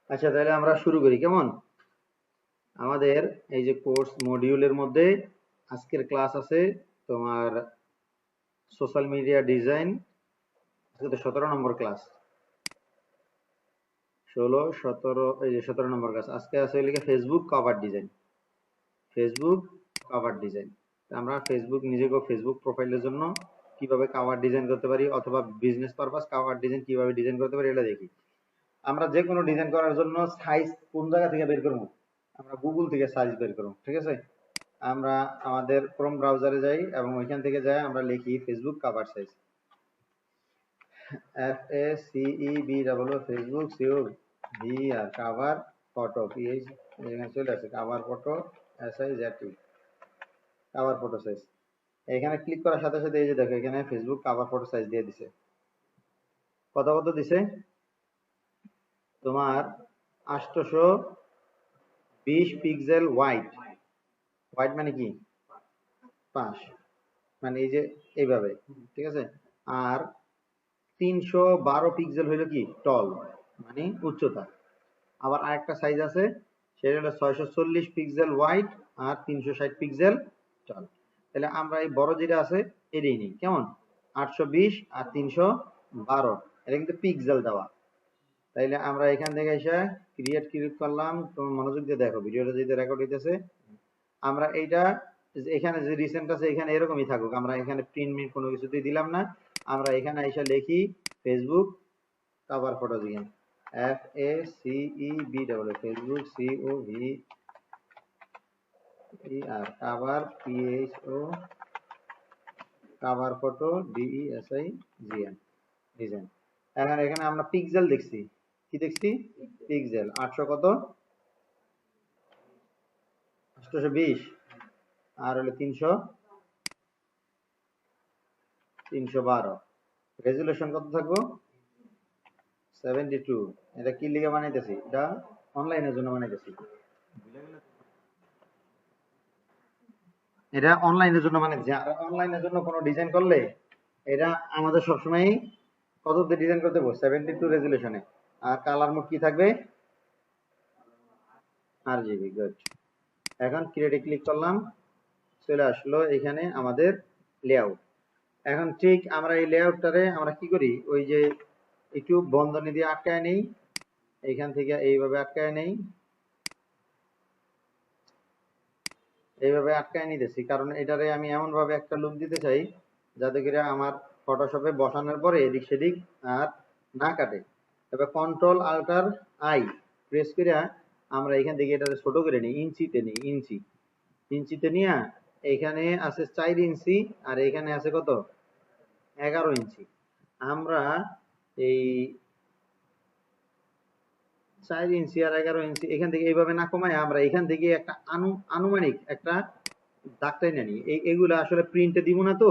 আচ্ছা, তাহলে আমরা শুরু করি কেমন? আমাদের এই যে কোর্স মডিউলের মধ্যে আজকের ক্লাস আছে তোমার সোশ্যাল মিডিয়া ডিজাইন। আজকে তো 17 নম্বর ক্লাস, 16, 17, এই যে 17 নম্বর ক্লাস। আজকে আছে লিখে Facebook cover design. Facebook cover design. আমরা ফেসবুক নিজেকে ফেসবুক প্রোফাইলের জন্য কিভাবে কভার ডিজাইন করতে পারি, অথবা বিজনেস পারপাস কভার ডিজাইন কিভাবে ডিজাইন করতে পারি এটা দেখি। আমরা যে কোনো ডিজাইন করার জন্য সাইজ কোন জায়গা থেকে বের করবো? আমরা গুগল থেকে সাইজ বের করবো, ঠিক আছে? আমরা আমাদের ক্রোম ব্রাউজারে যাই এবং ওইখান থেকে যাই আমরা লিখি Facebook cover size, FACEB Facebook COVR cover photo PH, এখানে চলে আসে cover photo SIZ cover photo size. এখানে ক্লিক করার সাথে সাথে এই যে দেখো এখানে ফেসবুক কভার ফটো সাইজ দিয়ে দিছে। কত দিছে তোমার? 820 পিক্সেল হোয়াইট। হোয়াইট মানে কি? 5, মানে এই যে এইভাবে, ঠিক আছে? আর 312 পিক্সেল হইলো কি টল, মানে উচ্চতা। আবার আরেকটা সাইজ আছে, সেটা হলো 640 পিক্সেল হোয়াইট আর 360 পিক্সেল টল। তাহলে আমরা এই বড় যেটা আছে এটাই নিই কেমন? 820 আর 312, এটা কিন্তু পিক্সেল দেওয়া। তাইলে আমরা এখান থেকে এসে ক্লিক করলাম। তোমার মনোযোগ দিয়ে দেখো, ভিডিওটা যেটা রেকর্ড হইতেছে। আমরা এইটা এখানে যে রিসেন্ট আছে এখানে এরকমই থাকুক, আমরা এখানে প্রিন্ট মিন কোনো কিছুতেই দিলাম না। আমরা এখানে এসে লিখি ফেসবুক কভার ফটো দিন, FACEB Facebook COVER cover PHO cover photo DESIGN design. এখানে আমরা পিক্সেল দেখছি, কি দেখছি? পিক্সেল 800 কত? 820 আর হলো 312। রেজুলেশন কত থাকবো? 72। এটা কি লিগে বানাইতেছি? এটা অনলাইনের জন্য বানাইতেছি। এটা অনলাইনের জন্য বানাইতেছি। আর অনলাইনের জন্য কোনো ডিজাইন করলে এটা আমাদের সবসময় কততে ডিজাইন করতে হবে? 72 রেজুলেশনে। আর কালার মোড কি থাকবে? RGB। গুড। এখন ক্রিয়েটে ক্লিক করলাম, চলে আসলো এখানে আমাদের লেআউট। এখন ঠিক আমরা এই লেআউটটারে আমরা কি করি, ওই যে একটু বন্ধনী দিয়ে আটকায় নেই, এইখান থেকে এইভাবে আটকায় নেই, এইভাবে আটকায় নিতেছি, কারণ এটারে আমি এমন ভাবে একটা লুক দিতে চাই যাতে করে আমার ফটোশপে বসানোর পরে এদিক সেদিক আর না কাটে। তবে কন্ট্রোল আল্টার আই প্রেস করে আমরা এখান থেকে এটারে ছোট করে নিই, ইঞ্চিতে নিই, ইঞ্চিতে নিয়ে এখানে আছে 4 ইঞ্চি আর এখানে আছে কত? 11 ইঞ্চি। আমরা এই 4 ইঞ্চি আর 11 ইঞ্চি এখান থেকে এইভাবে না কমায় আমরা এখান থেকে একটা আনুমানিক একটা দাগ টেনে নিই। এগুলা আসলে প্রিন্টে দিব না, তো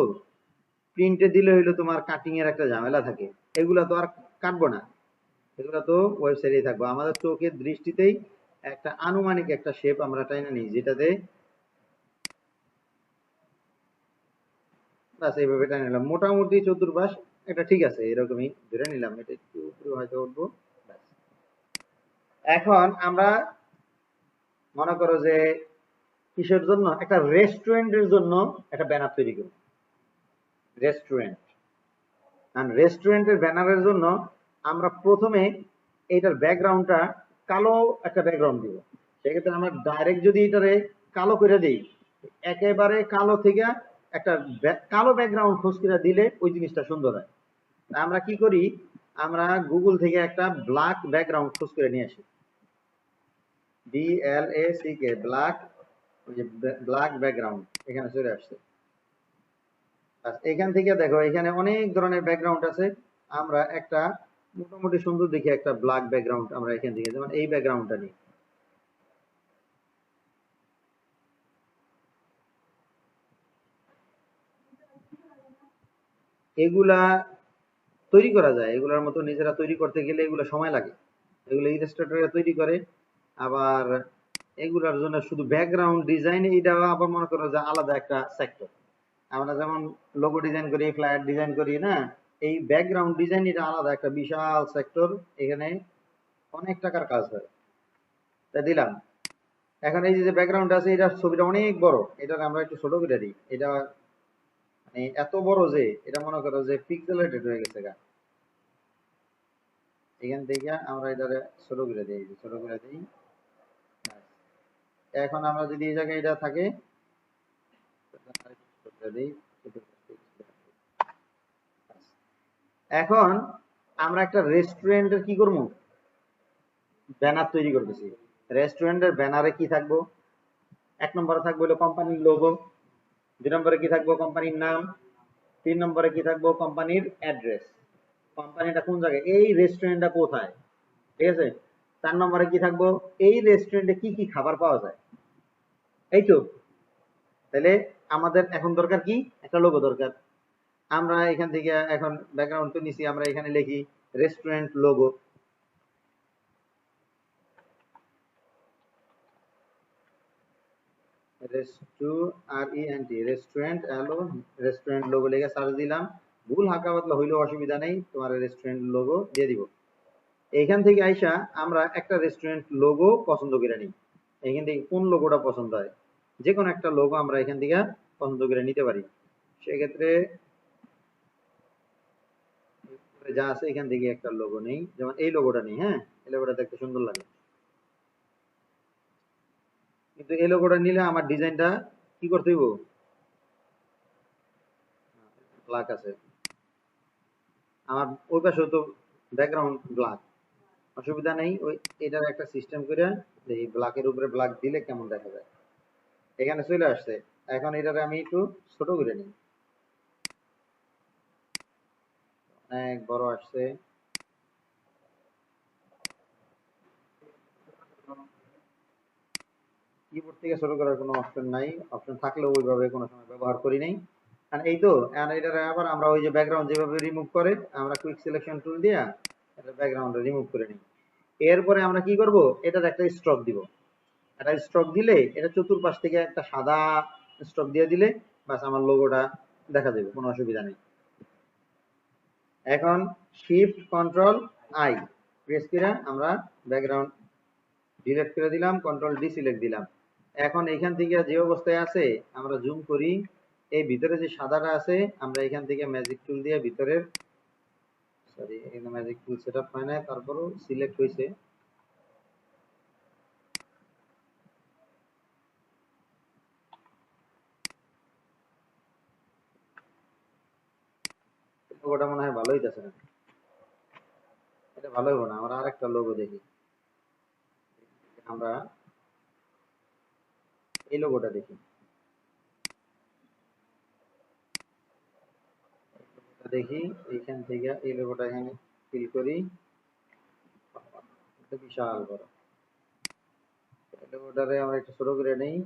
প্রিন্টে দিলে হইলো তোমার কাটিং এর একটা ঝামেলা থাকে, এগুলা তো আর কাটবো না, এগুলা তো ওয়েবসাইটেই থাকবো। আমাদের চোখের দৃষ্টিতেই একটা আনুমানিক একটা শেপ আমরা টাইনা নিই, যেটাতে বাস এইভাবে টাইনা নিলাম। মোটামুটি চতুর্পাশ এটা ঠিক আছে, এরকমই ধরে নিলাম। এটা একটু উপরে হয়তো উঠবো। এখন আমরা মনে করো যে কিসের জন্য? একটা রেস্টুরেন্টের জন্য একটা ব্যানার তৈরি করব। রেস্টুরেন্ট, আর রেস্টুরেন্টের ব্যানারের জন্য আমরা প্রথমে এইটার ব্যাকগ্রাউন্ডটা কালো একটা ব্যাকগ্রাউন্ড দিব। সেক্ষেত্রে আমরা ডাইরেক্ট যদি এটারে কালো করে দিই, একেবারে কালো থেকে একটা কালো ব্যাকগ্রাউন্ড খোঁজ করে দিলে ওই জিনিসটা সুন্দর হয়। আমরা কি করি, আমরা গুগল থেকে একটা ব্ল্যাক ব্যাকগ্রাউন্ড খোঁজ করে নিয়ে আসি, BLACK ব্ল্যাক, ওই যে ব্ল্যাক ব্যাকগ্রাউন্ড এখানে চলে আসছে। এখান থেকে দেখো এখানে অনেক ধরনের ব্যাকগ্রাউন্ড আছে, আমরা একটা মোটামুটি সুন্দর দেখে একটা ব্ল্যাক ব্যাকগ্রাউন্ড আমরা এখান থেকে, যেমন এই ব্যাকগ্রাউন্ডটা নিই। এগুলা তৈরি করা যায়, এগুলার মতো নিজেরা তৈরি করতে গেলে এগুলো সময় লাগে, এগুলো ইলাস্ট্রেটরে তৈরি করে। আবার এগুলার জন্য শুধু ব্যাকগ্রাউন্ড ডিজাইন, এইটা আবার মনে করো যে আলাদা একটা সেক্টর। আমরা যেমন লোগো ডিজাইন করি, ফ্লায়ার ডিজাইন করি না, এই ব্যাকগ্রাউন্ড ডিজাইন এটা আলাদা একটা বিশাল সেক্টর। এখানে অনেক টাকার কাজ হয়। তা দিলাম। এখন এই যে ব্যাকগ্রাউন্ড আছে, এটা ছবিটা অনেক বড়, এটা আমরা একটু ছোট করে দিই। এটা মানে এত বড় যে এটা মনে করো যে পিক্সেলেটেড হয়ে গেছে গা। এখান থেকে আমরা এটা ছোট করে দিই, ছোট করে দিই। এখন আমরা যদি এই জায়গায় এটা থাকে, এখন আমরা একটা রেস্টুরেন্টের কি করবো, ব্যানার তৈরি করতেছি। রেস্টুরেন্টের ব্যানারে কি থাকবো, এক নম্বরে থাকবো হলো কোম্পানির লোগো, দুই নম্বরে কি থাকবো কোম্পানির নাম, তিন নম্বরে কি থাকবো কোম্পানির অ্যাড্রেস, কোম্পানিটা কোন জায়গায়, এই রেস্টুরেন্টটা কোথায়, ঠিক আছে। 4 নম্বরে কি থাকবো, এই রেস্টুরেন্টে কি কি খাবার পাওয়া যায়। এই তো, তাহলে আমাদের এখন দরকার কি, একটা লোগো দরকার। আমরা এখান থেকে এখন ব্যাকগ্রাউন্ড তো নিছি, আমরা এখানে লিখি রেস্টুরেন্ট লোগো। রেস্টুরেন্ট এলো, রেস্টুরেন্ট লোগো লিখে সার্চ দিলাম। ভুল হালকা পাতলা হইলেও অসুবিধা নেই, তোমার রেস্টুরেন্ট লোগো দিয়ে দিব। এইখান থেকে আইসা আমরা একটা রেস্টুরেন্ট লোগো পছন্দ করে নিই। এখান থেকে কোন লোগোটা পছন্দ হয়, যে কোনো একটা লোগো আমরা এখান থেকে পছন্দ করে নিতে পারি। সেক্ষেত্রে যা আছে এখান থেকে একটা লোগো নেই, যেমন এই লোগোটা নেই। হ্যাঁ, এই লোগোটা দেখতে সুন্দর লাগে, কিন্তু এই লোগোটা নিলে আমার ডিজাইনটা কি করতে হইব, ব্ল্যাক আছে আমার ওই পাশে তো ব্যাকগ্রাউন্ড ব্ল্যাক, অসুবিধা নেই। ওই এটার একটা সিস্টেম করে এই ব্ল্যাকের উপরে ব্ল্যাক দিলে কেমন দেখা যায়। এখানে চলে আসছে। এখন এটারে আমি একটু ছোট করে নিই, অনেক বড় আসছে। কিবোর্ড থেকে ছোট করার কোনো অপশন নাই, অপশন থাকলেও ওইভাবে কোনো সময় ব্যবহার করি নাই। আর এই তো, আর এটারে আবার আমরা ওই যে ব্যাকগ্রাউন্ড যেভাবে রিমুভ করে, আমরা কুইক সিলেকশন টুল দিয়া এটা ব্যাকগ্রাউন্ড রিমুভ করে নিই। এরপরে আমরা কি করব, এটার একটা স্ট্রোক দিব। একটা স্ট্রোক দিলে এটা চতুর্পাশ থেকে একটা সাদা স্ট্রোক দিয়ে দিলে বাস আমার লোগোটা দেখা যাবে, কোনো অসুবিধা নেই। এখন শিফট কন্ট্রোল আই প্রেস করে আমরা ব্যাকগ্রাউন্ড ডিলিট করে দিলাম, কন্ট্রোল ডি সিলেক্ট দিলাম। এখন এখান থেকে যে অবস্থায় আছে আমরা জুম করি, এই ভিতরে যে সাদাটা আছে আমরা এখান থেকে ম্যাজিক টুল দিয়ে ভিতরের, সরি এখানে ম্যাজিক টুল সেটআপ হয় না, তারপরও সিলেক্ট হয়েছে। লোগোটা মনে হয় ভালোই আছে না, এটা ভালো হবে না, আমরা আরেকটা লোগো দেখি। আমরা এই লোগোটা দেখি, দেখি এইখান থেকে এই লোগোটা এখানে ফিল করি, এটা বিশাল বড়। এই লোগোটারে আমরা একটু ছোট করে নেই।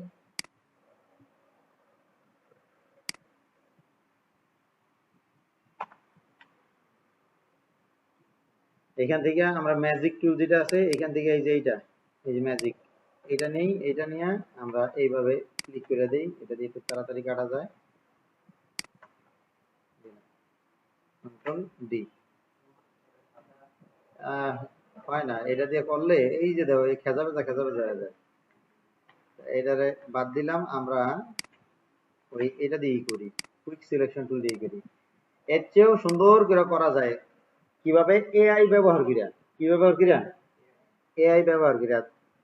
এখান থেকে আমরা ম্যাজিক টুল যেটা আছে এখান থেকে এই যে এইটা, এই যে ম্যাজিক, এটা নেই, এটা নিয়ে আমরা এইভাবে ক্লিক করে দেই, এটা দিয়ে খুব তাড়াতাড়ি কাটা যায়। Control D. হয় না, এটা দিয়ে করলে এই যে দেখো এই খেজা বেজা খেজা বেজা হয়ে যায়। এটারে বাদ দিলাম, আমরা ওই এটা দিয়েই করি, কুইক সিলেকশন টুল দিয়ে করি। এর চেয়েও সুন্দর করে করা যায় কিভাবে, এআই ব্যবহার করিয়া। কি ব্যবহার করিয়া, এআই ব্যবহার করিয়া।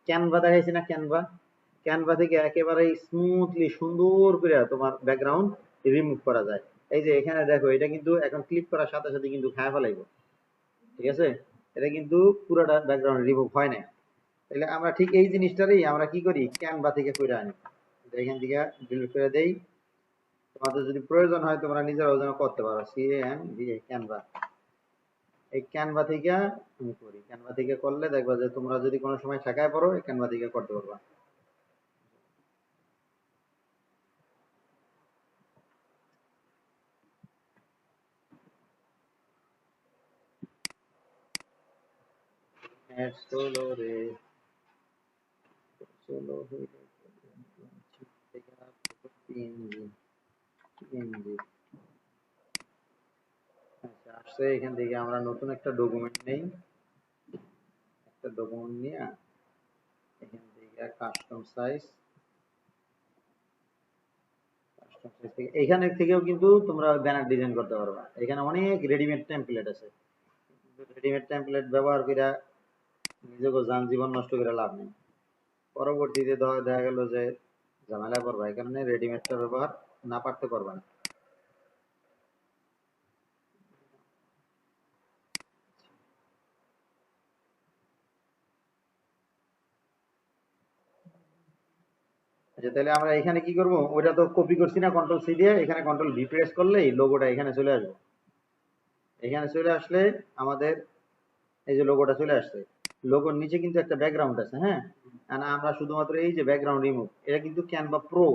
ক্যানভা দেখাইছি না, ক্যানভা, ক্যানভা থেকে একেবারে স্মুথলি সুন্দর করে তোমার ব্যাকগ্রাউন্ড রিমুভ করা যায়। এই যে এখানে দেখো, এটা কিন্তু এখন ক্লিক করার সাথে সাথে কিন্তু খায় ফেলাইবো, ঠিক আছে। এটা কিন্তু পুরোটা ব্যাকগ্রাউন্ড রিমুভ হয় না। তাহলে আমরা ঠিক এই জিনিসটারই আমরা কি করি, ক্যানভা থেকে করে আনি, এখান থেকে ডিলিট করে দেই। তোমাদের যদি প্রয়োজন হয় তোমরা নিজেরাও যেন করতে পারো, ক্যানভা। এই ক্যানভা থেকে আমি করি, ক্যানভা থেকে করলে দেখবা যে তোমরা যদি কোনো সময় ঠেকায় পড়ো এই ক্যানভা থেকে করতে পারবা। সোলো রে, সোলো হইলে পিএনজি, পিএনজি। আচ্ছা আসছে, এখান থেকে আমরা নতুন একটা ডকুমেন্ট নেই, একটা ডকুমেন্ট নিয়ে এখান থেকে কাস্টম সাইজ এখানে থেকেও কিন্তু তোমরা ব্যানার ডিজাইন করতে পারবা। এখানে অনেক রেডিমেড টেমপ্লেট আছে, রেডিমেড টেমপ্লেট ব্যবহার করে নিজেকে যান জীবন নষ্ট করে লাভ নেই। পরবর্তীতে দেখা গেল যে ঝামেলা করবা, এই কারণে রেডিমেডটা ব্যবহার না পারতে পারবা না। আচ্ছা তাহলে আমরা এখানে কি করব, ওইটা তো কপি করছি না কন্ট্রোল সি দিয়ে, এখানে কন্ট্রোল ভি প্রেস করলেই লোগোটা এখানে চলে আসবে। এখানে চলে আসলে আমাদের এই যে লোগোটা চলে আসছে, লোগোর নিচে কিন্তু একটা ব্যাকগ্রাউন্ড আছে। হ্যাঁ, আমরা শুধুমাত্র এই যে ব্যাকগ্রাউন্ড রিমুভ, এটা কিন্তু ক্যানভা প্রো,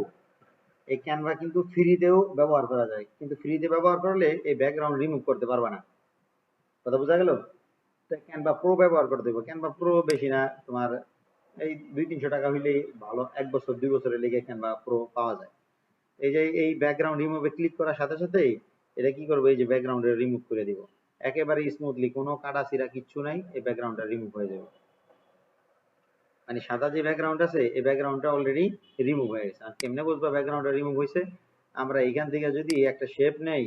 এই ক্যানভা কিন্তু ফ্রিতেও ব্যবহার করা যায়, কিন্তু ফ্রিতে ব্যবহার করলে এই ব্যাকগ্রাউন্ড রিমুভ করতে পারবা না। কথা বোঝা গেল? ক্যানভা প্রো ব্যবহার করতে হবে। ক্যানভা প্রো বেশি না, তোমার এই 200-300 টাকা হইলেই ভালো, 1 বছর 2 বছরের লেগে ক্যানভা প্রো পাওয়া যায়। এই যে এই ব্যাকগ্রাউন্ড রিমুভে ক্লিক করার সাথে সাথেই এটা কি করবে, এই যে ব্যাকগ্রাউন্ডে রিমুভ করে দিব একেবারে স্মুথলি, কোনো কাটা ছিঁড়া কিচ্ছু নাই, এই ব্যাকগ্রাউন্ডটা রিমুভ হয়ে যাবে। মানে সাদা যে ব্যাকগ্রাউন্ড আছে এই ব্যাকগ্রাউন্ডটা অলরেডি রিমুভ হয়ে গেছে। আর কেমনে বুঝবা ব্যাকগ্রাউন্ডটা রিমুভ হয়েছে, আমরা এখান থেকে যদি একটা শেপ নেই,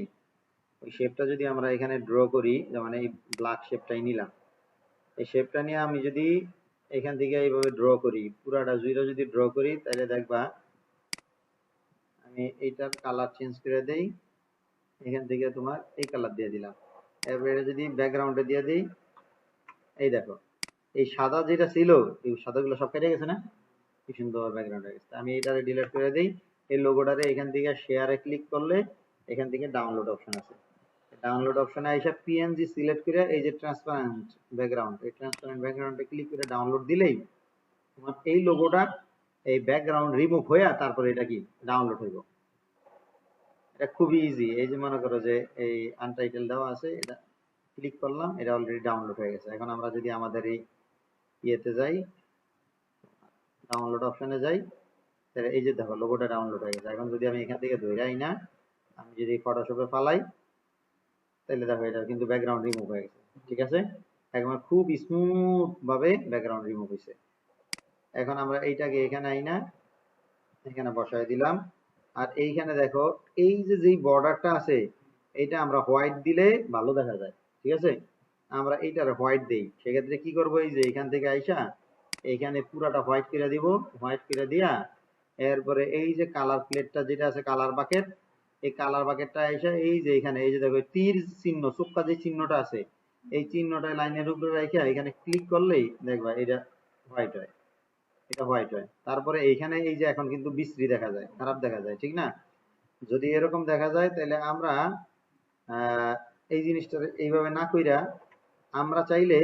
ওই শেপটা যদি আমরা এখানে ড্র করি, যেমন এই ব্ল্যাক শেপটাই নিলাম, এই শেপটা নিয়ে আমি যদি এখান থেকে এইভাবে ড্র করি, পুরাটা জুড়ে যদি ড্র করি, তাহলে দেখবা আমি এইটার কালার চেঞ্জ করে দেই, এখান থেকে তোমার এই কালার দিয়ে দিলাম, এবারে যদি ব্যাকগ্রাউন্ডে দিয়ে দিই, এই দেখো এই সাদা যেটা ছিল এই সাদাগুলো সব কেটে গেছে না, কি সুন্দর ব্যাকগ্রাউন্ড হয়ে গেছে। আমি এটারে ডিলিট করে দেই, এই লোগোটারে এখান থেকে শেয়ারে ক্লিক করলে এখান থেকে ডাউনলোড অপশন আছে, ডাউনলোড অপশনে এসে পিএনজি সিলেক্ট করে এই যে ট্রান্সপারেন্ট ব্যাকগ্রাউন্ড, এই ট্রান্সপারেন্ট ব্যাকগ্রাউন্ডে ক্লিক করে ডাউনলোড দিলেই তোমার এই লোগোটা এই ব্যাকগ্রাউন্ড রিমুভ হয়ে তারপরে এটা কি ডাউনলোড হইব। এটা খুবই ইজি। এই যে মনে করো যে এই আনটাইটেল দেওয়া আছে, এটা ক্লিক করলাম, এটা অলরেডি ডাউনলোড হয়ে গেছে। এখন আমরা যদি আমাদের এই ইয়েতে যাই, ডাউনলোড অপশনে যাই, তাহলে এই যে দেখো লোগোটা ডাউনলোড হয়ে গেছে। এখন যদি আমি এখান থেকে ধরেই না, আমি যদি ফটোশপে ফালাই, তাহলে দেখো এটা কিন্তু ব্যাকগ্রাউন্ড রিমুভ হয়ে গেছে। ঠিক আছে, একবার খুব স্মুথ ভাবে ব্যাকগ্রাউন্ড রিমুভ হয়েছে। এখন আমরা এইটাকে এখানে আই না, এখানে বসায় দিলাম। আর এইখানে দেখো এই যে যেই বর্ডারটা আছে, এইটা আমরা হোয়াইট দিলে ভালো দেখা যায়। ঠিক আছে, আমরা এইটার হোয়াইট দেই, সেক্ষেত্রে কি করবো, এই যে এখান থেকে আইসা এইখানে পুরাটা হোয়াইট করে দিব, হোয়াইট করে দিয়া এরপরে এই যে কালার প্লেটটা যেটা আছে কালার বাকেট, এই কালার বাকেটটা আইসা এই যে এখানে এই যে দেখো তীর চিহ্ন চোক্কা যে চিহ্নটা আছে, এই চিহ্নটা লাইনের উপরে রেখে এখানে ক্লিক করলেই দেখবা এটা হোয়াইট হয়, এটা হোয়াইট হয়। তারপরে এইখানে এই যে এখন কিন্তু বিশ্রী দেখা যায়, খারাপ দেখা যায়, ঠিক না? যদি এরকম দেখা যায় তাহলে আমরা এই জিনিসটা এইভাবে না কইরা আমরা চাইলে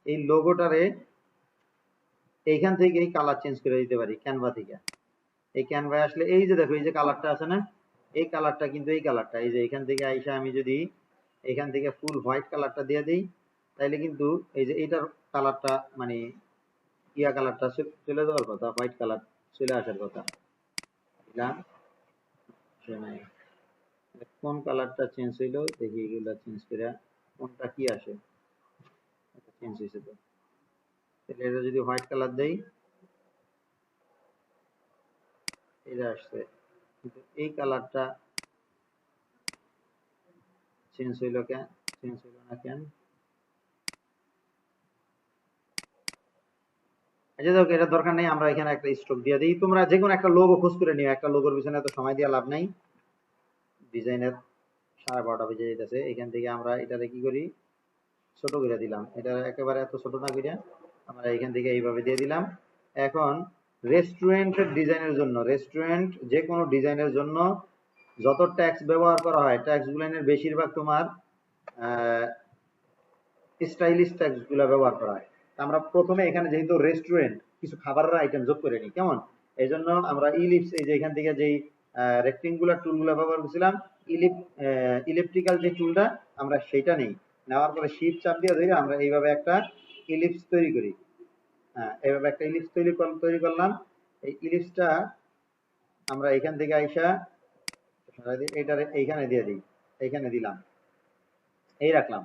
এই লোগোটারে এইখান থেকে এই কালার চেঞ্জ করে দিতে পারি ক্যানভা থেকে। এই ক্যানভায় আসলে এই যে দেখো এই যে কালারটা আছে না, এই কালারটা কিন্তু এই কালারটা, এই যে এখান থেকে আইসা আমি যদি এখান থেকে ফুল হোয়াইট কালারটা দিয়ে দিই, তাইলে কিন্তু এই যে এইটার কালারটা মানে ইয়া কালারটা চলে যাওয়ার কথা, হোয়াইট কালার চলে আসার কথা। দিলাম, কোন কালারটা চেঞ্জ হইলো দেখি, এগুলা চেঞ্জ করে কোনটা কি আসে, এটা চেঞ্জ হয়েছে তো, তাহলে এটা যদি হোয়াইট কালার দেই, এটা আসছে, কিন্তু এই কালারটা চেঞ্জ হইলো কেন, চেঞ্জ হইলো না কেন? আচ্ছা দেখো এটা দরকার নেই, আমরা এখানে একটা স্ট্রোক দিয়ে দিই। তোমরা যে কোনো একটা লোগো খোঁজ করে নিও, একটা লোগোর পিছনে এত সময় দিয়ে লাভ নাই। ডিজাইনের 12:30 বেজে যেতেছে, এখান থেকে আমরা এটারে কি করি, ছোট করে দিলাম, এটা একেবারে এত ছোট না করে আমরা এখান থেকে এইভাবে দিয়ে দিলাম। এখন রেস্টুরেন্টের ডিজাইনের জন্য, রেস্টুরেন্ট যে কোনো ডিজাইনের জন্য যত ট্যাক্স ব্যবহার করা হয়, ট্যাক্স গুলানের বেশিরভাগ তোমার স্টাইলিশ ট্যাক্স গুলা ব্যবহার করা হয়। আমরা প্রথমে এখানে যেহেতু রেস্টুরেন্ট, কিছু খাবারের আইটেম যোগ করে নিই, কেমন? এই জন্য আমরা ইলিপস, এই যে এখান থেকে যেই রেক্টেঙ্গুলার টুলগুলো ব্যবহার করছিলাম, ইলেকট্রিক্যাল যে টুলটা আমরা সেইটা নেই, নেওয়ার পরে শিফট চাপ দিয়ে ধরে আমরা এইভাবে একটা ইলিপস তৈরি করি। হ্যাঁ, এইভাবে একটা ইলিপস তৈরি করলাম। এই ইলিপসটা আমরা এখান থেকে আইসা এইটারে এইখানে দিয়ে দিই, এইখানে দিলাম, এই রাখলাম।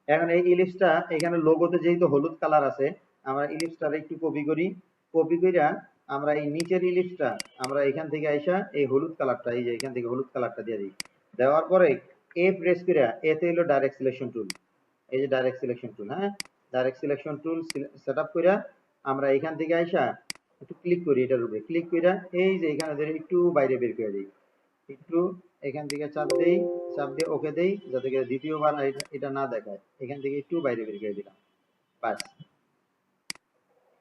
এখন এই ইলিপসটা এখানে লোগোতে যেহেতু হলুদ কালার আছে, আমরা ইলিপসটারে একটু কপি করি। কপি কইরা আমরা এই নিচের ইলিপসটা আমরা এখান থেকে আইসা এই হলুদ কালারটা, এই যে এখান থেকে হলুদ কালারটা দিয়ে দিই। দেওয়ার পরে এ প্রেস কইরা, এতে হলো ডাইরেক্ট সিলেকশন টুল। এই যে ডাইরেক্ট সিলেকশন টুল, হ্যাঁ, ডাইরেক্ট সিলেকশন টুল সেটআপ কইরা আমরা এখান থেকে আইসা একটু ক্লিক করি, এটার উপরে ক্লিক কইরা এই যে এখানে ধরে একটু বাইরে বের করে দিই। একটু এখান থেকে চাপ দেই, চাপ দিয়ে ওকে দেই, যাতে করে দ্বিতীয়বার এটা না দেখায়। এখান থেকে একটু বাইরে বের করে দিলাম, বাস।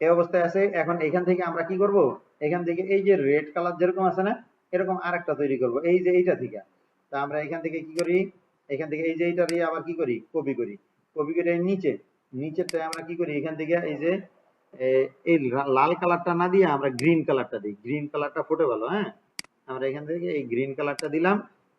এই অবস্থায় আছে। এখন এখান থেকে আমরা কি করব, এখান থেকে এই যে রেড কালার যেরকম আছে না, এরকম আরেকটা তৈরি করব এই যে এইটা থেকে। তা আমরা এখান থেকে কি করি, এখান থেকে এই যে এইটা দিয়ে আবার কি করি, কপি করি। কপি করে নিচে, নিচেরটা আমরা কি করি, এখান থেকে এই যে এই লাল কালারটা না দিয়ে আমরা গ্রিন কালারটা দিই। গ্রিন কালারটা ফুটে ভালো, হ্যাঁ, আমরা এখান থেকে এই গ্রিন কালারটা দিলাম।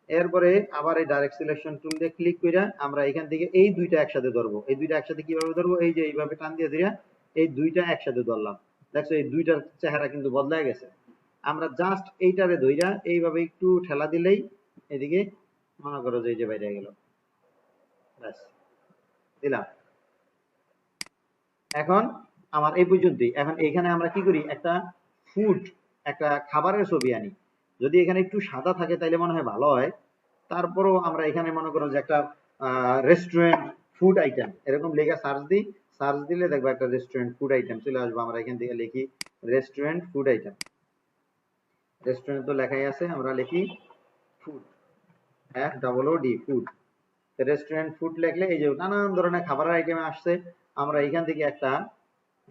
এরপরে আবার এই ডাইরেক্ট সিলেকশন টুল দিয়ে ক্লিক কইরা আমরা এখান থেকে এই দুইটা একসাথে ধরবো। এই দুইটা একসাথে কিভাবে ধরবো, এই যে এইভাবে টান দিয়ে ধরে এই দুইটা একসাথে ধরলাম। দেখছো এই দুইটার চেহারা কিন্তু বদলায় গেছে। আমরা জাস্ট এইটারে ধইরা এইভাবে একটু ঠেলা দিলেই এদিকে মনে করো যে এই যে বাইরে গেল, ব্যাস দিলাম। এখন আমার এই পর্যন্তই। এখন এখানে আমরা কি করি, একটা ফুড, একটা খাবারের ছবি আনি। যদি এখানে একটু সাদা থাকে তাইলে মনে হয় ভালো হয়। তারপরেও আমরা এখানে মনে করো যে একটা রেস্টুরেন্ট ফুড আইটেম এরকম লেখা সার্চ দিই। সার্চ দিলে দেখবো একটা রেস্টুরেন্ট ফুড আইটেম চলে আসবো। আমরা এখান থেকে লিখি রেস্টুরেন্ট ফুড আইটেম। রেস্টুরেন্ট তো লেখাই আছে, আমরা লিখি food, FOOD food. Restaurant food লিখলে এই যে নানান ধরনের খাবারের আইটেম আসছে। আমরা এখান থেকে একটা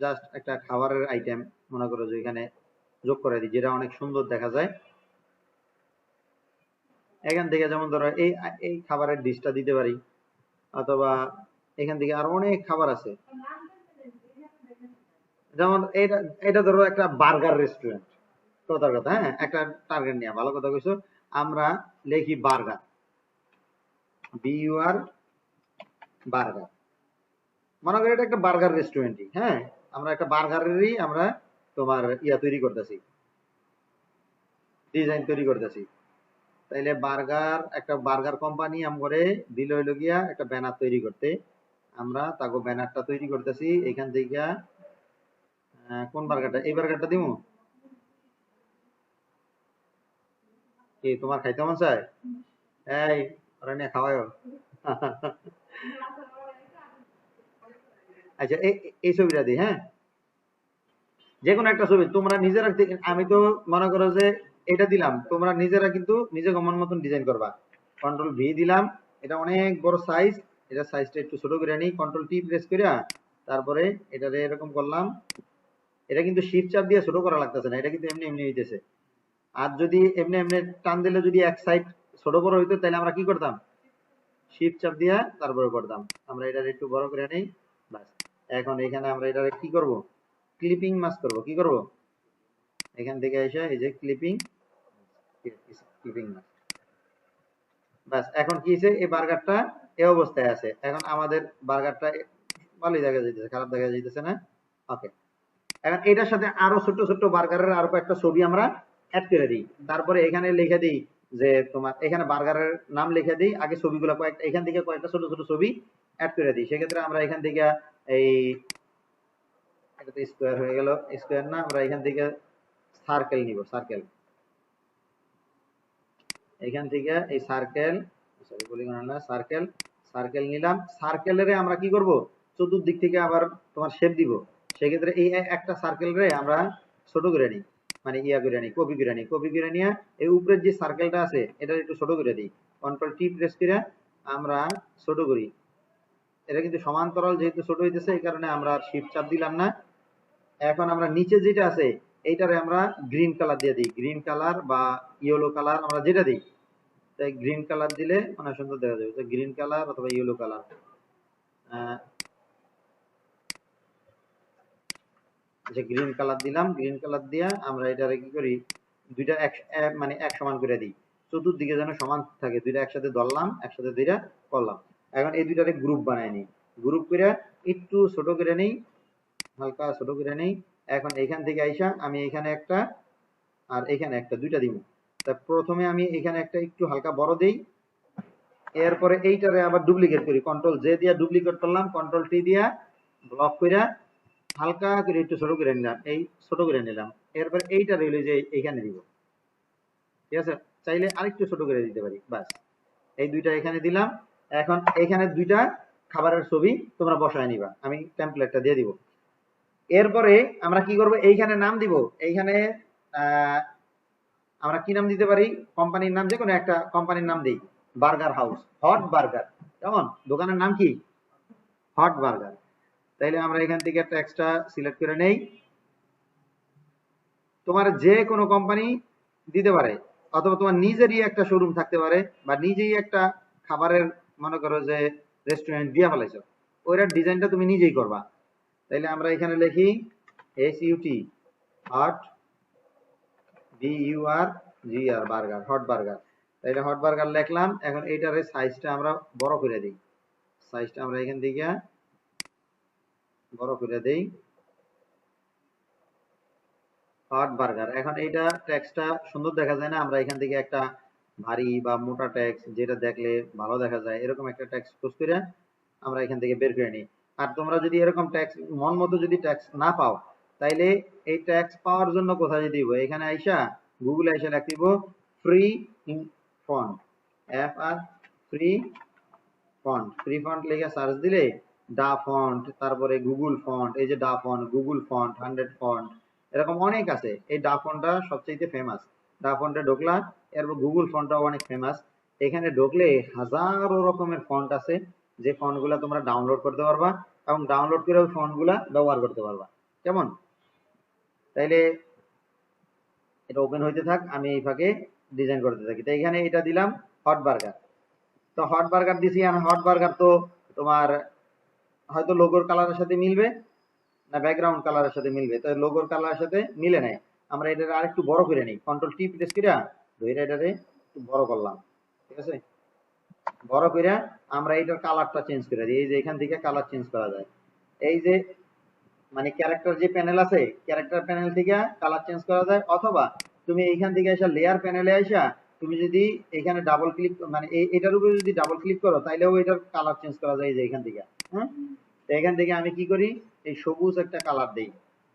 জাস্ট একটা খাবারের আইটেম মনে করো যে এখানে যোগ করে দিই, যেটা অনেক সুন্দর দেখা যায়। এখান থেকে যেমন ধরো এই এই খাবারের ডিশটা দিতে পারি, অথবা এখান থেকে আরো অনেক খাবার আছে। যেমন এটা, এটা ধরো একটা বার্গার রেস্টুরেন্ট, কথার কথা, হ্যাঁ, একটা টার্গেট নিয়ে ভালো কথা কইছো। আমরা লিখি বার্গার, BUR বার্গার। মনে করি এটা একটা বার্গার রেস্টুরেন্টই, হ্যাঁ, আমরা একটা বার্গারেরই আমরা তোমার ইয়া তৈরি করতেছি, ডিজাইন তৈরি করতেছি। তাইলে বার্গার, একটা বার্গার কোম্পানি আমগরে দিল হইলো গিয়া একটা ব্যানার তৈরি করতে। আমরা তাকে ব্যানারটা তৈরি করতেছি এখান থেকে। কোন বার্গারটা, এই বার্গারটা দিমু কি, তোমার খাইতে মন চায়? এই ওরা নিয়ে খাওয়ায়ও। আচ্ছা এই ছবিটা দিই, হ্যাঁ, যে কোনো একটা ছবি তোমরা নিজেরা আমি তো মনে করো যে এটা দিলাম, তোমরা নিজেরা কিন্তু নিজে মন মতন ডিজাইন করবা। কন্ট্রোল V দিলাম, এটা অনেক বড় সাইজ, এটা সাইজটা একটু ছোট করে নিই, কন্ট্রোল T প্রেস করে তারপরে এটারে এরকম করলাম। এটা কিন্তু শিফট চাপ দিয়ে ছোট করা লাগতেছে না, এটা কিন্তু এমনি এমনি হইতেছে। আর যদি এমনি এমনি টান দিলে যদি এক সাইড ছোট বড় হইতো তাহলে আমরা কি করতাম, শিফট চাপ দিয়া তারপরে করতাম। আমরা এটা একটু বড় করে নেই, বাস। এখন এখানে আমরা এটা কি করব, ক্লিপিং মাস্ক করব। কি করব, এখান থেকে এসে এই যে ক্লিপিং, ক্লিপিং মাস্ক, বাস। এখন কি হয়েছে, এই বার্গারটা এই অবস্থায় আছে। এখন আমাদের বার্গারটা ভালোই দেখা যাইতেছে, খারাপ দেখা যাইতেছে না। ওকে, এখন এটার সাথে আরো ছোট ছোট বার্গারের আরো কয়েকটা ছবি আমরা অ্যাড করে দিই। তারপরে এখানে লিখে দিই যে তোমার এখানে বার্গারের নাম লিখে দিই, আগে ছবিগুলো কয়েকটা এখান থেকে কয়েকটা ছোট ছোট ছবি অ্যাড করে দিই। সেক্ষেত্রে আমরা এখান থেকে এই, এটা তো স্কোয়ার হয়ে গেল, স্কোয়ার না, আমরা এখান থেকে সার্কেল নিব, সার্কেল। এখান থেকে এই সার্কেল, সরি পলিগন না, সার্কেল, সার্কেল নিলাম। সার্কেলের আমরা কি করব, চতুর্দিক থেকে আবার তোমার শেপ দিব। সেক্ষেত্রে এই একটা সার্কেলরে আমরা ছোট করে নিই, মানে ইয়া করে নিই, কপি করে নিই। কপি করে নিয়ে এই উপরের যে সার্কেলটা আছে এটা একটু ছোট করে দিই, কন্ট্রোল T প্রেস করে আমরা ছোট করি। এটা কিন্তু সমান্তরাল যেহেতু ছোট হইতেছে এই কারণে আমরা আর শিফট চাপ দিলাম না। এখন আমরা নিচে যেটা আছে এইটারে আমরা গ্রিন কালার দিয়ে দিই, গ্রিন কালার বা ইয়েলো কালার আমরা যেটা দিই, তাই গ্রিন কালার দিলে অনেক সুন্দর দেখা যাবে। গ্রিন কালার অথবা ইয়েলো কালার, আচ্ছা গ্রিন কালার দিলাম। গ্রিন কালার দিয়ে আমরা এটারে কি করি, দুইটা মানে এক সমান করে দিই, চতুর্দিকে যেন সমান থাকে। দুইটা একসাথে ধরলাম, একসাথে দুইটা করলাম। এখন এই দুইটারে গ্রুপ বানাই নিই, গ্রুপ করে একটু ছোট করে নিই, হালকা ছোট করে নিই। এখন এখান থেকে আইসা আমি এখানে একটা আর এখানে একটা, দুইটা দিব। তা প্রথমে আমি এখানে একটা একটু হালকা বড় দেই, এরপরে এইটারে আবার ডুপ্লিকেট করি, কন্ট্রোল জে দিয়া ডুপ্লিকেট করলাম, কন্ট্রোল টি দিয়া ব্লক কইরা হালকা করে একটু ছোট করে নিলাম, এই ছোট করে নিলাম। এরপরে এইটা রইল যে এইখানে দিব, ঠিক আছে, চাইলে আরেকটু ছোট করে দিতে পারি, বাস এই দুইটা এখানে দিলাম। এখন এখানে দুইটা খাবারের ছবি তোমরা বসায় নিবা, আমি টেমপ্লেটটা দিয়ে দিব। এরপরে আমরা কি করব, এইখানে নাম দিব, এইখানে আমরা কি নাম দিতে পারি, কোম্পানির নাম, যে কোনো একটা কোম্পানির নাম দিই, বার্গার হাউস, হট বার্গার, কেমন, দোকানের নাম কি, হট বার্গার। তাইলে আমরা এখান থেকে একটা এক্সট্রা সিলেক্ট করে নেই। তোমার যে কোনো কোম্পানি দিতে পারে, অথবা তোমার নিজেরই একটা শোরুম থাকতে পারে, বা নিজেই একটা খাবারের মনে করো যে রেস্টুরেন্ট দিয়া ফেলাইছো, ওইটার ডিজাইনটা তুমি নিজেই করবা। তাইলে আমরা এখানে লিখি SUT hot BURGR burger, hot burger. তাইলে হট বার্গার লিখলাম। এখন এইটার সাইজটা আমরা বড় করে দিই, সাইজটা আমরা এখান থেকে বড় করে দেই, হট বার্গার। এখন এইটা টেক্সটটা সুন্দর দেখা যায় না, আমরা এখান থেকে একটা ভারী বা মোটা টেক্সট যেটা দেখলে ভালো দেখা যায় এরকম একটা টেক্সট চুজ করে আমরা এখান থেকে বের করে নিই। আর তোমরা যদি এরকম টেক্সট মন মতো যদি টেক্সট না পাও, তাইলে এই টেক্সট পাওয়ার জন্য কোথায় দিব, এখানে আইসা গুগলে আইসা লিখব free font, FR free font, free font লিখে সার্চ দিলে ডা ফন্ট, তারপরে গুগল ফন্ট, এই যে ডা ফন্ট, গুগল ফন্ট, 100 ফন্ট, এরকম অনেক আছে। এই ডা ফন্টটা সবচেয়ে ফেমাস, ডা ফন্টে ঢোকলা, এরপর গুগল ফন্টটাও অনেক ফেমাস। এখানে ঢোকলে হাজারো রকমের ফন্ট আছে, যে ফন্টগুলা তোমরা ডাউনলোড করতে পারবা এবং ডাউনলোড করে ওই ফন্টগুলা ব্যবহার করতে পারবা, কেমন। তাইলে এটা ওপেন হইতে থাক, আমি এই ফাঁকে ডিজাইন করতে থাকি। তো এখানে এটা দিলাম হট বার্গার। তো হট বার্গার দিছি, আমি হট বার্গার তো তোমার হয়তো লোগোর কালারের সাথে মিলবে না ব্যাকগ্রাউন্ড কালারের সাথে মিলবে, তো লোগোর কালারের সাথে মিলে নাই, আমরা এটা আরেকটু বড় করে নিই, কন্ট্রোল টি প্রেস করে ধরে এটারে একটু বড় করলাম, ঠিক আছে, বড় করে আমরা এটার কালারটা চেঞ্জ করে দিই, এই যে এখান থেকে কালার চেঞ্জ করা যায়, এই যে মানে ক্যারেক্টার যে প্যানেল আছে, ক্যারেক্টার প্যানেল থেকে কালার চেঞ্জ করা যায়, অথবা তুমি এইখান থেকে এসে লেয়ার প্যানেলে আইসা তুমি যদি এখানে ডাবল ক্লিক মানে এটার উপরে যদি ডাবল ক্লিক করো তাইলেও এটার কালার চেঞ্জ করা যায়, এই যে এখান থেকে। হ্যাঁ, তো এখান থেকে আমি কি করি, এই সবুজ একটা কালার দেই,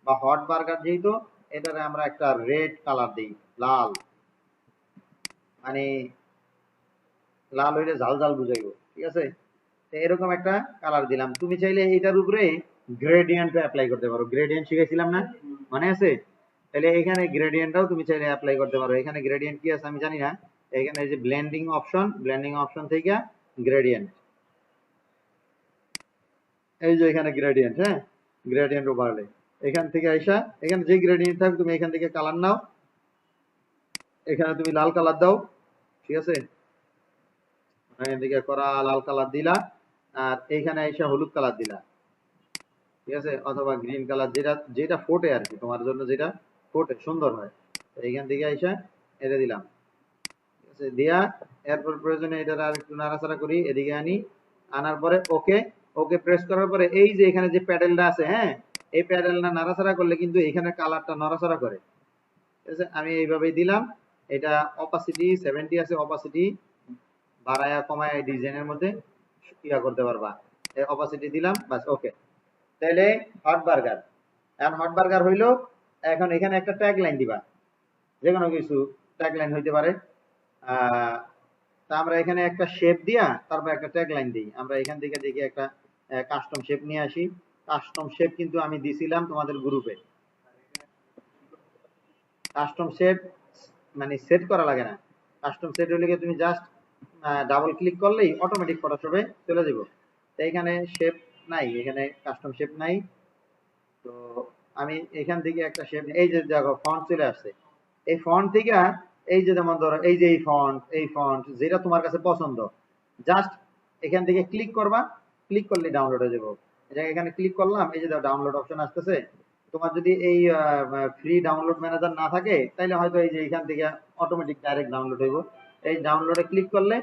বা হট বার্গার যেহেতু এটারে আমরা একটা রেড কালার দেই, লাল, মানে লাল হইলে ঝাল ঝাল বুঝাইবো, ঠিক আছে। তো এরকম একটা কালার দিলাম। তুমি চাইলে এটার উপরে গ্রেডিয়েন্ট অ্যাপ্লাই করতে পারো, গ্রেডিয়েন্ট শিখেছিলাম না, মনে আছে, তাহলে এখানে গ্রেডিয়েন্টটাও তুমি চাইলে অ্যাপ্লাই করতে পারো। এখানে গ্রেডিয়েন্ট কি আছে আমি জানি না, এখানে এই যে ব্লেন্ডিং অপশন, ব্লেন্ডিং অপশন থেকে গ্রেডিয়েন্ট, এই যে এখানে গ্রেডিয়েন্ট, হ্যাঁ, গ্রেডিয়েন্ট ওভারলে, এখান থেকে আইসা এখানে যে গ্রেডিয়েন্ট থাকবে তুমি এখান থেকে কালার নাও, এখানে তুমি লাল কালার দাও, ঠিক আছে, এখান থেকে করা লাল কালার দিলা, আর এইখানে আইসা হলুদ কালার দিলা, ঠিক আছে, অথবা গ্রিন কালার, যেটা যেটা ফোটে আর কি, তোমার জন্য যেটা ফোটে সুন্দর হয়, এইখান থেকে আইসা এটা দিলাম, ঠিক আছে, দিয়া এরপর প্রয়োজনে এটা আর একটু নাড়াচাড়া করি, এদিকে আনি, আনার পরে ওকে, ওকে প্রেস করার পরে এই যে এখানে যে প্যাডেলটা আছে, হ্যাঁ, এই প্যাডেলটা নাড়াচাড়া করলে কিন্তু এখানে কালারটা নড়াচড়া করে, ঠিক আছে, আমি এইভাবেই দিলাম। এটা অপাসিটি 70 আছে, অপাসিটি বাড়ায়া কমায়া এই ডিজাইনের মধ্যে ইয়া করতে পারবা, এই অপাসিটি দিলাম, বাস ওকে। তাহলে হট বার্গার, এখন হট বার্গার হইলো। এখন এখানে একটা ট্যাগ লাইন দিবা, যে কোনো কিছু ট্যাগ লাইন হইতে পারে। তা আমরা এখানে একটা শেপ দিয়া তারপর একটা ট্যাগ লাইন দিই, আমরা এখান থেকে দেখি একটা কাস্টম শেপ নিয়ে আসি। কাস্টম শেপ কিন্তু আমি দিছিলাম তোমাদের গ্রুপে, কাস্টম শেপ মানে সেট করা লাগে না, কাস্টম সেট হলে তুমি জাস্ট ডাবল ক্লিক করলেই অটোমেটিক ফটোশপে চলে যাব। তো এখানে শেপ নাই, এখানে কাস্টম শেপ নাই, তো আমি এখান থেকে একটা শেপ, এই যে দেখো ফন্ট চলে আসছে, এই ফন্ট থেকে এই যে যেমন ধরো এই যে এই ফন্ট যেটা তোমার কাছে পছন্দ, জাস্ট এখান থেকে ক্লিক করবা, ক্লিক করলে ডাউনলোড হয়ে যাবো। এখানে ক্লিক করলাম, এই যে ডাউনলোড অপশন আসতেছে। তোমার যদি এই ফ্রি ডাউনলোড ম্যানেজার না থাকে তাহলে হয়তো এই যে এখান থেকে অটোমেটিক ডাইরেক্ট ডাউনলোড হইব। এই ডাউনলোডে ক্লিক করলে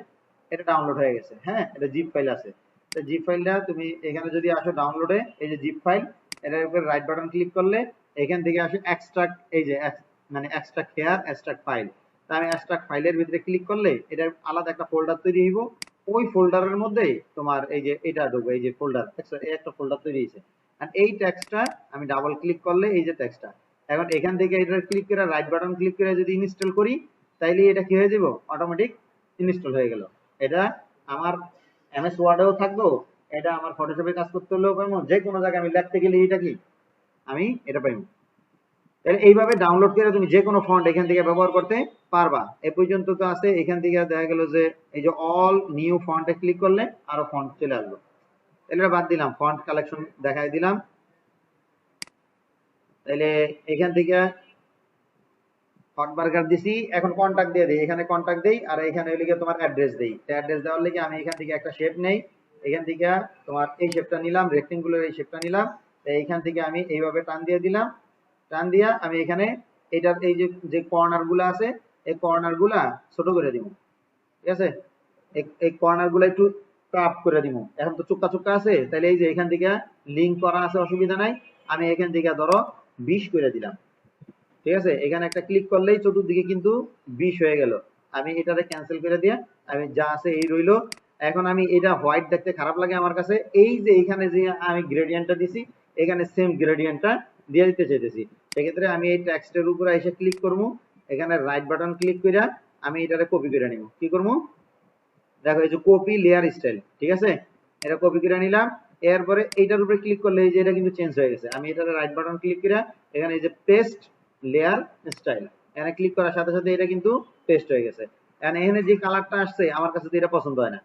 এটা ডাউনলোড হয়ে গেছে, হ্যাঁ, এটা জিপ ফাইল আছে। তো জিপ ফাইলটা তুমি এখানে যদি আসো ডাউনলোডে, এই যে জিপ ফাইল, এটার উপরে রাইট বাটন ক্লিক করলে এখান থেকে আসে এক্সট্রাক্ট, এই যে মানে এক্সট্রাক্ট হেয়ার এক্সট্রাক্ট ফাইল। তা আমি এক্সট্রাক্ট ফাইলের ভিতরে ক্লিক করলে এটার আলাদা একটা ফোল্ডার তৈরি হইব, ওই ফোল্ডারের মধ্যে তোমার এই যে এটা ঢুকবে, এই যে ফোল্ডার, এই একটা ফোল্ডার তৈরি হয়েছে। আর এই টেক্সটটা আমি ডাবল ক্লিক করলে এই যে টেক্সটটা, এখন এখান থেকে এটা ক্লিক করে রাইট বাটন ক্লিক করে যদি ইনস্টল করি, তাইলে এটা কি হয়ে যাব, অটোমেটিক ইনস্টল হয়ে গেল। এটা আমার এমএস ওয়ার্ডেও থাকবো, এটা আমার ফটোশপে কাজ করতে হলেও পারবো, যে কোনো জায়গায় আমি লিখতে গেলে এটা কি আমি এটা পাইবো। তাহলে এইভাবে ডাউনলোড করে তুমি যে কোনো ফন্ট এখান থেকে ব্যবহার করতে পারবা। এ পর্যন্ত তো আছে, এখান থেকে দেখা গেল যে এই যে অল নিউ ফন্টে ক্লিক করলে আরো ফন্ট চলে আসবে। তাহলে বাদ দিলাম, ফন্ট কালেকশন দেখাই দিলাম। তাহলে এখান থেকে হট বার্গার দিছি, এখন কন্টাক্ট দিয়ে দিই, এখানে কন্টাক্ট দেই, আর এখানে লিখে তোমার অ্যাড্রেস দেই। অ্যাড্রেস দেওয়ার লিগে আমি এখান থেকে একটা শেপ নেই, এখান থেকে তোমার এই শেপটা নিলাম, রেক্টেঙ্গুলার এই শেপটা নিলাম, এইখান থেকে আমি এইভাবে টান দিয়ে দিলাম, টান দিয়া আমি এখানে এটার এই যে কর্নার গুলা আছে, এই কর্নার গুলা ছোট করে দিব, ঠিক আছে, এই কর্নার গুলা একটু কাপ করে দিব। এখন তো চুক্কা চুক্কা আছে, তাহলে এই যে এখান থেকে লিঙ্ক করা আছে, অসুবিধা নাই, আমি এখান থেকে ধরো 20 করে দিলাম, ঠিক আছে। এখানে একটা ক্লিক করলেই চতুর্দিকে কিন্তু 20 হয়ে গেল। আমি এটাতে ক্যান্সেল করে দিয়ে আমি যা আছে এই রইলো। এখন আমি এটা হোয়াইট দেখতে খারাপ লাগে আমার কাছে, এই যে এখানে যে আমি গ্রেডিয়েন্টটা দিছি, এখানে সেম গ্রেডিয়েন্টটা দিয়ে দিতে চাইতেছি। সেক্ষেত্রে আমি এই টেক্সটের উপরে এসে ক্লিক করবো, এখানে রাইট বাটন ক্লিক করে আমি এটারে কপি করে নিব। কি করবো, দেখো এই যে কপি লেয়ার স্টাইল, ঠিক আছে, এটা কপি করে নিলাম। এরপরে এইটার উপরে ক্লিক করলে এই যে এটা কিন্তু চেঞ্জ হয়ে গেছে। আমি এটার রাইট বাটন ক্লিক করে এখানে এই যে পেস্ট লেয়ার স্টাইল, এখানে ক্লিক করার সাথে সাথে এটা কিন্তু পেস্ট হয়ে গেছে। এখানে যে কালারটা আসছে আমার কাছে তো এটা পছন্দ হয় না।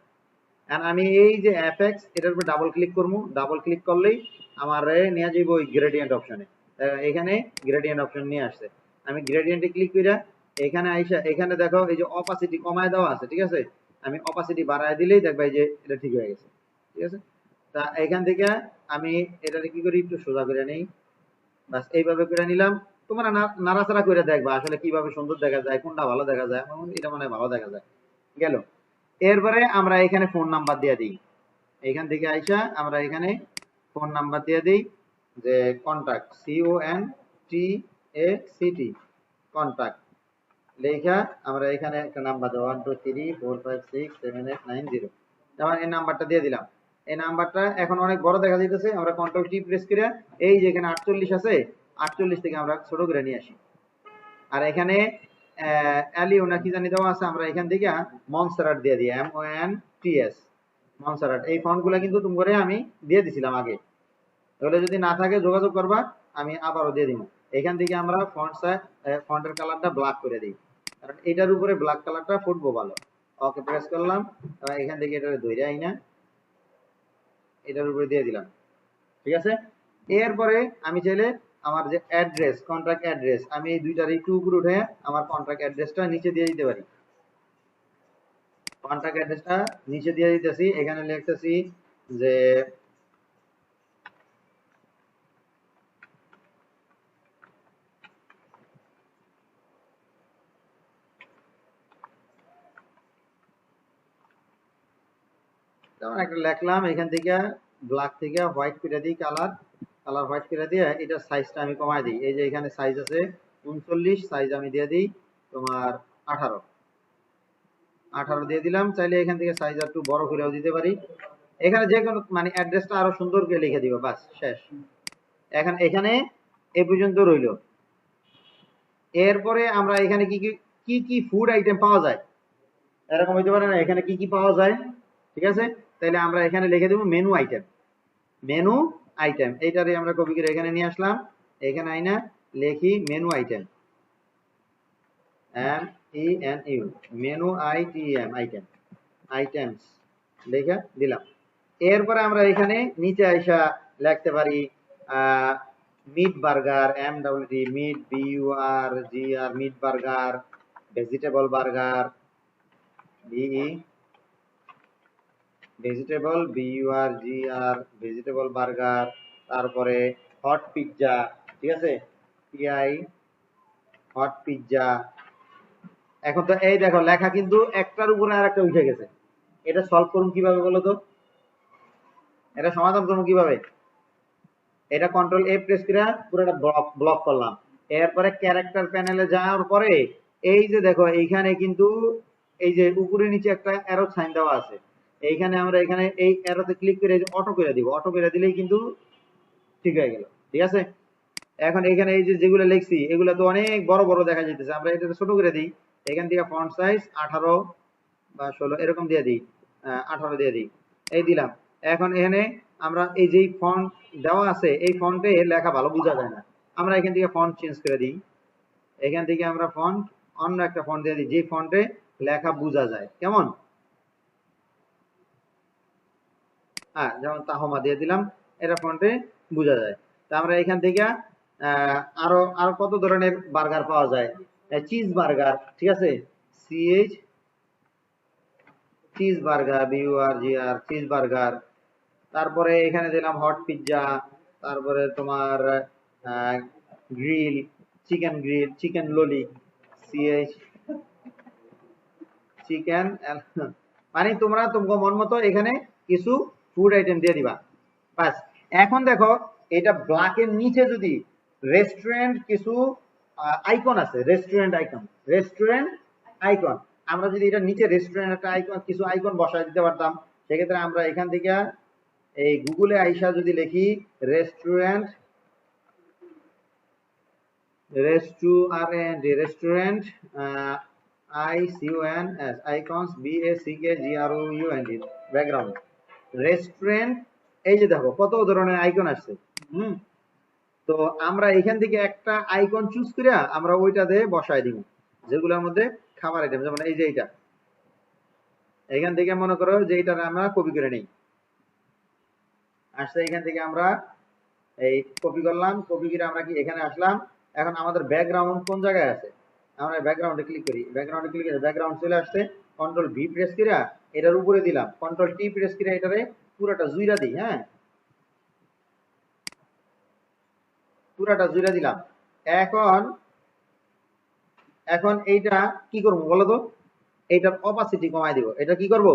আমি এই যে এফএক্স এটার উপর ডাবল ক্লিক করবো, ডাবল ক্লিক করলেই আমার নিয়ে যাবো ওই গ্রেডিয়েন্ট অপশনে। এখানে গ্রেডিয়েন্ট অপশন নিয়ে আসছে, আমি গ্রেডিয়েন্টে ক্লিক করে এখানে আইসা এখানে দেখো এই যে অপাসিটি কমায় দেওয়া আছে, ঠিক আছে, আমি অপাসিটি বাড়ায় দিলেই দেখবা এই যে এটা ঠিক হয়ে গেছে, ঠিক আছে। তা এখান থেকে আমি এটাকে কি করি, একটু সোজা করে নেই, বাস এইভাবে করে নিলাম। তোমরা নাড়াচাড়া করে দেখবা আসলে কিভাবে সুন্দর দেখা যায়, কোনটা ভালো দেখা যায়, এটা মানে ভালো দেখা যায় গেল। এরপরে আমরা এখানে ফোন নাম্বার দিয়ে দিই, এখান থেকে আইসা আমরা এখানে ফোন নাম্বার দিয়ে দিই, যে কন্টাক্ট CONTACT কন্টাক্ট লেখা আমরা এখানে একটা নাম্বার দেবো 123456789 যেমন এই নাম্বারটা দিয়ে দিলাম। এই নাম্বারটা এখন অনেক বড় দেখা যাইতেছে, আমরা কন্ট্রোল টি প্রেস করে এই যে এখানে 48 আছে, 48 থেকে আমরা ছোট করে নিয়ে আসি। আর এখানে অ্যালিও না কি জানি দেওয়া আছে, আমরা এখান থেকে মনসারাট দিয়ে দিই, MONTS মনসারাট। এই ফন্টগুলো কিন্তু তোমরা আমি দিয়ে দিছিলাম আগে, এগুলো যদি না থাকে যোগাযোগ করবা, আমি আবারও দিয়ে দিব। এখান থেকে আমরা ফন্টের কালারটা ব্ল্যাক করে দিই, কারণ এটার উপরে ব্ল্যাক কালারটা ফুটবো ভালো। ওকে প্রেস করলাম, এখান থেকে এটা ধরে আইনা এটার উপরে দিয়ে দিলাম, ঠিক আছে। এরপরে আমি চাইলে আমার যে অ্যাড্রেস, কন্ট্রাক্ট অ্যাড্রেস, আমি এই দুইটার একটু উপরে উঠে আমার কন্ট্রাক্ট অ্যাড্রেসটা নিচে দিয়ে দিতে পারি। কন্ট্রাক্ট অ্যাড্রেসটা নিচে দিয়ে দিতেছি, এখানে লিখতেছি যে যেমন একটা লিখলাম, এখান থেকে ব্ল্যাক থেকে হোয়াইট করে দিই, কালার হোয়াইট করে দিয়ে এটার সাইজটা আমি কমাই দিই। এই যে এখানে সাইজ আছে 39, সাইজ আমি দিয়ে দিই তোমার 18 দিয়ে দিলাম। চাইলে এখান থেকে সাইজ একটু বড় করেও দিতে পারি। এখানে যে কোনো মানে অ্যাড্রেসটা আরো সুন্দর করে লিখে দিব, বাস শেষ। এখন এখানে এই পর্যন্ত রইল। এরপরে আমরা এখানে কি কি ফুড আইটেম পাওয়া যায়, এরকম হইতে পারে না, এখানে কি কি পাওয়া যায়, ঠিক আছে। তাহলে আমরা এখানে লিখে দেব মেনু আইটেম, এইটারে আমরা কপি করে এখানে নিয়ে আসলাম, এখানে আইনা লিখি menu item, MENU menu items লিখে দিলাম। এরপরে আমরা এখানে নিচে আইসা লিখতে পারি meat burger, MWD meat BURGR meat burger, vegetable burger vegetable BURGR vegetable burger, তারপরে হট পিৎজা, ঠিক আছে, PI হট পিৎজা। এখন তো এই দেখো লেখা কিন্তু একটার উপরে আর একটা উঠে গেছে, এটা সলভ করুন কিভাবে বলো তো, এটা সমাধান করুন কিভাবে। এটা কন্ট্রোল A প্রেস করে পুরোটা ব্লক করলাম। এরপরে ক্যারেক্টার প্যানেলে যাওয়ার পরে এই যে দেখো এইখানে কিন্তু এই যে উপরে নিচে একটা অ্যারো সাইন দেওয়া আছে, এইখানে আমরা এখানে এই অ্যারোতে ক্লিক করে অটো করে দিব, অটো করে দিলেই কিন্তু ঠিক হয়ে গেল। ঠিক আছে, এখন এখানে এই যে যেগুলো লিখছি এগুলো তো অনেক বড় বড় দেখা যাইতেছে, আমরা এটা ছোট করে দিই। এখান থেকে ফন্ট সাইজ 18 বা 16 এরকম দিয়ে দিই, 18 দিয়ে দিই, এই দিলাম। এখন এখানে আমরা এই যে ফন্ট দেওয়া আছে এই ফন্টে লেখা ভালো বোঝা যায় না, আমরা এখান থেকে ফন্ট চেঞ্জ করে দিই। এখান থেকে আমরা ফন্ট অন্য একটা ফন্ট দিয়ে দিই যে ফন্টে লেখা বোঝা যায়। কেমন? হ্যাঁ, যেমন তাহমা দিয়ে দিলাম, এটা ফন্টে বোঝা যায়। তা আমরা এখান থেকে আরো আরো কত ধরনের বার্গার পাওয়া যায়? চিজ বার্গার, ঠিক আছে, CH cheese burger, BURGR cheese burger. তারপরে এখানে দিলাম হট পিৎজা, তারপরে তোমার grill, chicken grill, chicken lolly, CH chicken. মানে তোমরা তোমার মন মতো এখানে কিছু ফুড আইটেম দিয়ে দিবা, বাস। এখন দেখো এটা ব্ল্যাকের নিচে যদি রেস্টুরেন্ট কিছু আইকন আছে, রেস্টুরেন্ট আইকন, রেস্টুরেন্ট আইকন, আমরা যদি এটা নিচে রেস্টুরেন্ট একটা আইকন কিছু আইকন বসায় দিতে পারতাম, সেক্ষেত্রে আমরা এখান থেকে এই গুগলে আইসা যদি লিখি restaurant, restaurant ICONS icons BACKGROUND background restaurant, এই যে দেখো কত ধরনের আইকন আসছে। তো আমরা এখান থেকে একটা আইকন চুজ করে আমরা ওইটাতে বসায় দিব, যেগুলোর মধ্যে খাবার আইটেম, যেমন এই যে এইটা, এখান থেকে মনে করো যে এইটা আমরা কপি করে নেই, আসছে এখান থেকে আমরা এই কপি করলাম, কপি করে আমরা কি এখানে আসলাম। এখন আমাদের ব্যাকগ্রাউন্ড কোন জায়গায় আছে, আমরা ব্যাকগ্রাউন্ডে ক্লিক করি, ব্যাকগ্রাউন্ডে ক্লিক করে ব্যাকগ্রাউন্ড চলে আসছে, কন্ট্রোল ভি প্রেস করে এটার উপরে দিলাম, কন্ট্রোল টি প্রেস করে এটারে পুরোটা জুইরা দিই। হ্যাঁ, পুরাটা জুড়ে দিলাম। এখন এখন এইটা কি করবো বলো তো, এইটার অপাসিটি কমাই দিব। এটা কি করব,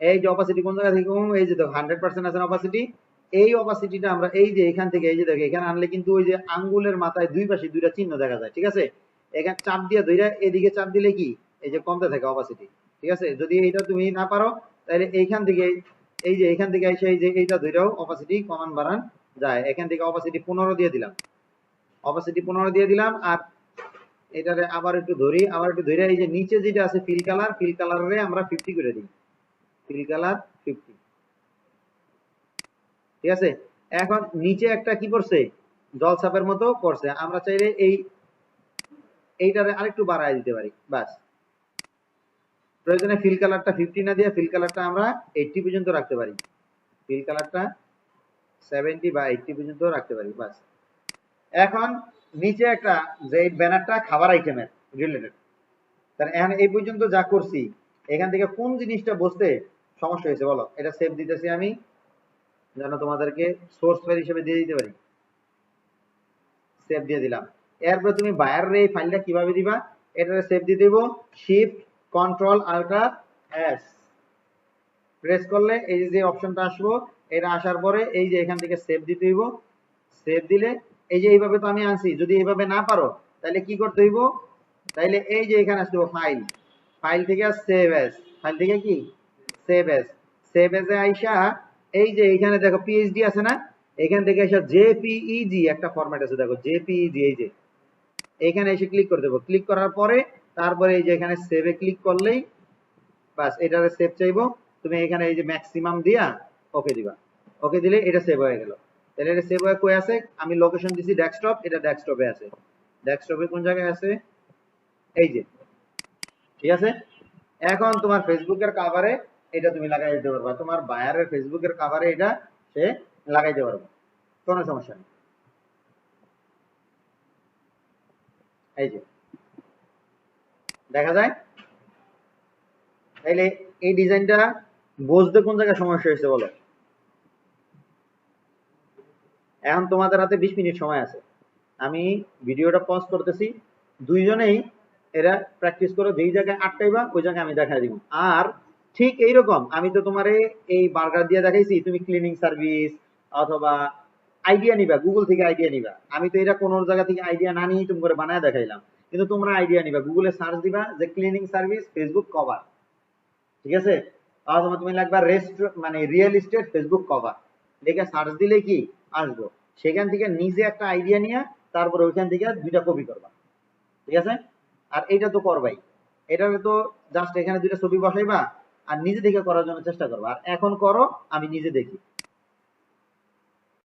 এই যে অপাসিটি কোন জায়গা থেকে কমাবো, এই যে দেখো 100% আছে অপাসিটি, এই অপাসিটিটা আমরা এই যে এখান থেকে এই যে দেখো এখানে আনলে কিন্তু ওই যে আঙ্গুলের মাথায় দুই পাশে দুইটা চিহ্ন দেখা যায়। ঠিক আছে, এখানে চাপ দিয়ে ধইরা এদিকে চাপ দিলে কি এই যে কমতে থাকে অপাসিটি। ঠিক আছে, যদি এইটা তুমি না পারো তাহলে এইখান থেকে এই যে এখান থেকে এসে এই যে এইটা ধইরাও অপাসিটি কমান বাড়ান যায়। এখান থেকে অপাসিটি 15 দিয়ে দিলাম, অপাসিটি 15 দিয়ে দিলাম। আর এটারে আবার একটু ধরি, আবার একটু ধরে এই যে নিচে যেটা আছে ফিল কালার, ফিল কালারে আমরা 50 করে দিই, ফিল কালার 50। ঠিক আছে, এখন নিচে একটা কি করছে জলছাপের মতো করছে, আমরা চাইলে এইটারে আরেকটু বাড়ায় দিতে পারি, বাস। প্রয়োজনে ফিল কালারটা 50 না দিয়ে ফিল কালারটা আমরা 80 পর্যন্ত রাখতে পারি, ফিল কালারটা 70 বা 80 পর্যন্ত রাখতে পারি, বাস। এখন নিচে একটা যে ব্যানারটা খাবার আইটেমের রিলেটেড, তাহলে এখন এই পর্যন্ত যা করছি এখান থেকে কোন জিনিসটা বুঝতে সমস্যা হয়েছে বলো। এটা সেভ দিতেছি আমি, যেন তোমাদেরকে সোর্স ফাইল হিসেবে দিয়ে দিতে পারি, সেভ দিয়ে দিলাম। এরপরে তুমি বায়ারের এই ফাইলটা কিভাবে দিবা, এটা সেভ দিয়ে দেব, shift control alt S press করলে এই যে অপশনটা আসবো, এটা আসার পরে এই যে এখান থেকে সেভ দিতে হইব। সেভ দিলে এই যে এইভাবে তো আমি আনছি, যদি এইভাবে না পারো তাহলে কি করতে হইব, তাইলে এই যে এখানে আসতে ফাইল, ফাইল থেকে সেভ এস, ফাইল থেকে কি save S, save S A আইসা এই যে এখানে দেখো পিএইচডি আছে না, এখান থেকে এসে জেপিইজি একটা ফরম্যাট আছে দেখো জেপিইজি, এই যে এখানে এসে ক্লিক করে দেবো। ক্লিক করার পরে তারপরে এই যে এখানে সেভে ক্লিক করলেই বাস এটারে সেভ চাইবো, তুমি এখানে এই যে ম্যাক্সিমাম দিয়া ওকে দিবা, ওকে দিলে এটা সেভ হয়ে গেল। তাহলে এটা সেভ হয়ে কই আছে, আমি লোকেশন দিছি ডেস্কটপ, এটা ডেস্কটপে আছে, ডেস্কটপে কোন জায়গায় আছে এই যে। ঠিক আছে, এখন তোমার ফেসবুকের কাভারে এটা তুমি লাগাই দিতে পারবা, তোমার বায়ারের ফেসবুকের কাভারে এটা সে লাগাইতে পারবে, কোনো সমস্যা নেই। এই যে দেখা যায়, তাইলে এই ডিজাইনটা বুঝতে কোন জায়গায় সমস্যা হয়েছে বলো। এখন তোমাদের হাতে 20 মিনিট সময় আছে, আমি ভিডিওটা পজ করতেছি, দুইজনেই এরা প্র্যাকটিস করো, যেই জায়গায় আটকাইবা ওই জায়গায় আমি দেখাই দিব। আর ঠিক এইরকম আমি তো তোমারে এই বার্গার দিয়ে দেখাইছি, তুমি ক্লিনিং সার্ভিস অথবা আইডিয়া নিবা, গুগল থেকে আইডিয়া নিবা। আমি তো এটা কোনো জায়গা থেকে আইডিয়া না নিয়ে তুমি করে বানায় দেখাইলাম, কিন্তু তোমরা আইডিয়া নিবা, গুগলে সার্চ দিবা যে ক্লিনিং সার্ভিস ফেসবুক কভার। ঠিক আছে, তাহলে তোমার তুমি লাগবে রেস্ট মানে রিয়েল এস্টেট ফেসবুক কভার লিখে সার্চ দিলে কি আসবো, সেখান থেকে নিজে একটা আইডিয়া নিয়ে তারপর ওইখান থেকে 2টা কপি করবা, ঠিক আছে? আর এটা তো করবাই, এটার তো জাস্ট এখানে 2টা ছবি বসাইবা আর নিজে থেকে করার জন্য চেষ্টা করবা। আর এখন করো, আমি নিজে দেখি।